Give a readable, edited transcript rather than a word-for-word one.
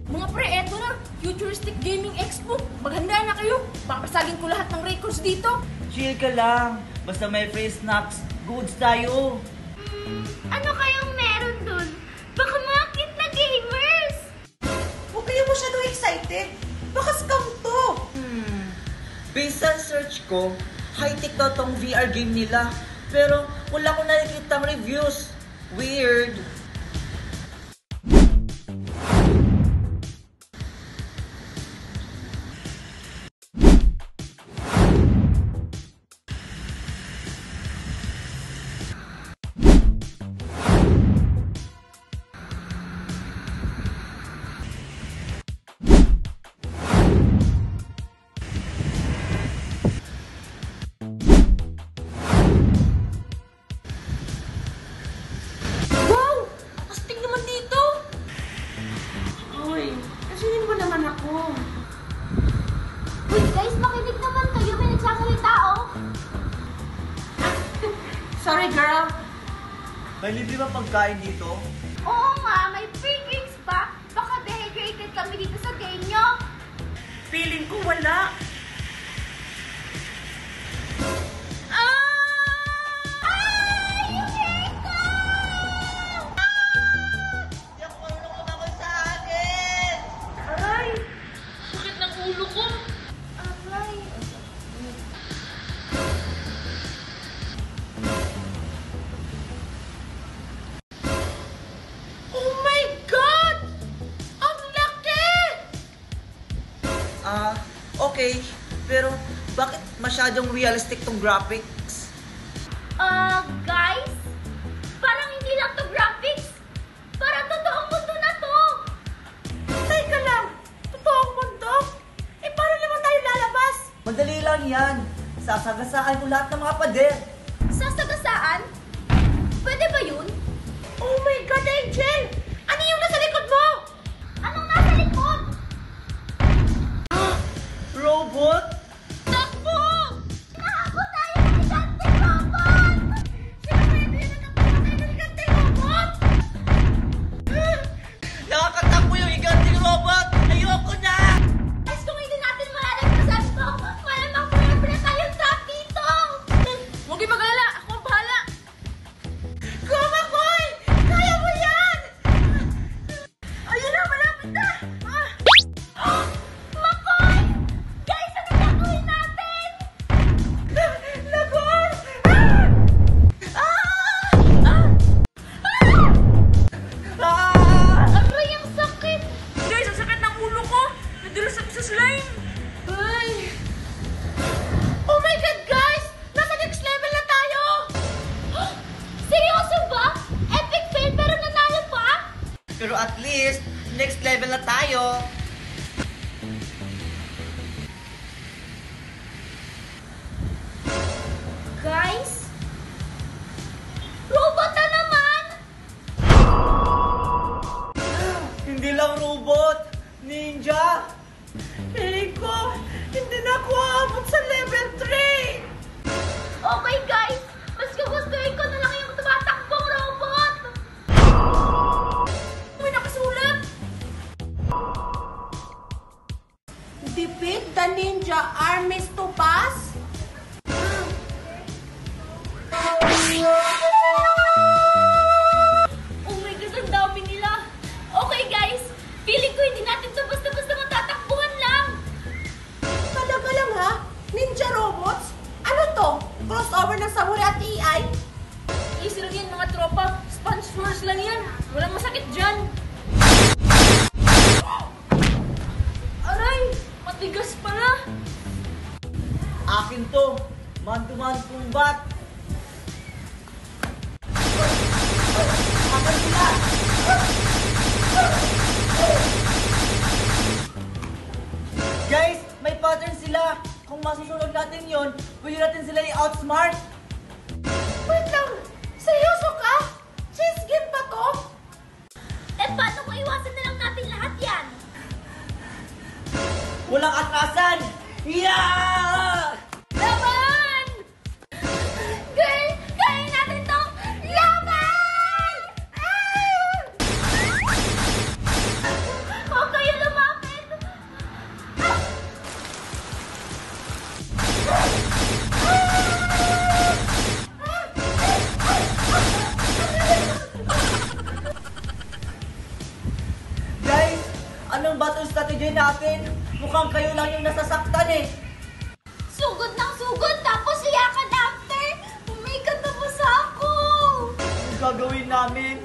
Mga pre, eto na. Futuristic Gaming Expo. Maghanda na kayo. Papasagin ko lahat ng records dito. Chill ka lang. Basta may free snacks, goods tayo. Ano kayang meron dun? Baka mga cute na gamers! Huwag kayo masyadong excited. Baka scam to. Based sa search ko, high-tech daw tong VR game nila. Pero wala akong nakikitang reviews. Weird. Uy guys, makinig naman kayo. May nagsasalita oh. Sorry, girl. May libre ba pagkain dito? Oo nga, may free drinks pa. Baka dehydrated kami dito sa game nyo. Feeling ko wala. Okay. Pero bakit masyadong realistic tong graphics? Guys? Parang hindi lang to graphics. Parang totoong mundo na to. Teka lang. Totoong mundo? Eh, paano naman tayo lalabas? Madali lang yan. Sasagasaan ko lahat ng mga pader. Sasagasaan? Pwede ba yun? Oh my God, Angel! Ano yung nasa likod mo? Anong nasa likod? Robot? Takbo! Nahago tayo ng gigantic robot! Sino ba yung pinagkakita tayo ng gigantic robot? Nakakatakbo yung higanting robot! Ayoko na! Guys, kung hindi natin malalagpasan to, malamang forever na tayong trap dito! Huwag kayo mag-alala. Ako ang bahala. Go, Makoy! Kaya mo yan! Ayun na, malapit na! Makoy! Guys, ano gagawin natin? Lagor! Aray, ang sakit! Guys, ang sakit ng ulo ko. Nadulas ako sa slime. Ay! Oh my God, guys! Nasa next level na tayo! Seryoso ba? Epic fail pero nanalo pa? Pero at least, next level na tayo. Guys? Robot na naman! Hindi lang robot. Ninja. Feeling ko, hindi na ako aabot sa level 3! Okay guys, mas gugustuhin ko na lang yung tumatakbong robot! May nakasulat! Defeat the ninja armies to pass? Oh my God, ang dami nila! Okay guys, feeling ko hindi natin to basta-basta matatakbuhan lang! Talaga lang ha? Ninja robots? Ano to? Crossover ng Samurai at AI? Easy lang yan mga tropa. Sponge Wars lang yan. Walang masakit dyan. Aray! Matigas pala. Akin to. Man-to-man combat. Akin sila. Guys, may pattern sila. Kung masusunod natin yon, pwede natin sila i-outsmart. Wait lang! Seryoso ka? Chess game ba to? Eh paano kung iwasan na lang natin lahat yan? Walang atrasan. Yeah! Laban! Girl, kaya natin to! Laban! Ah! Huwag kayo Anong battle strategy natin? Mukhang kayo lang yung nasasaktan eh. Sugod ng sugod, tapos iyakan after. Umikot na pa sa ako. Anong gagawin namin?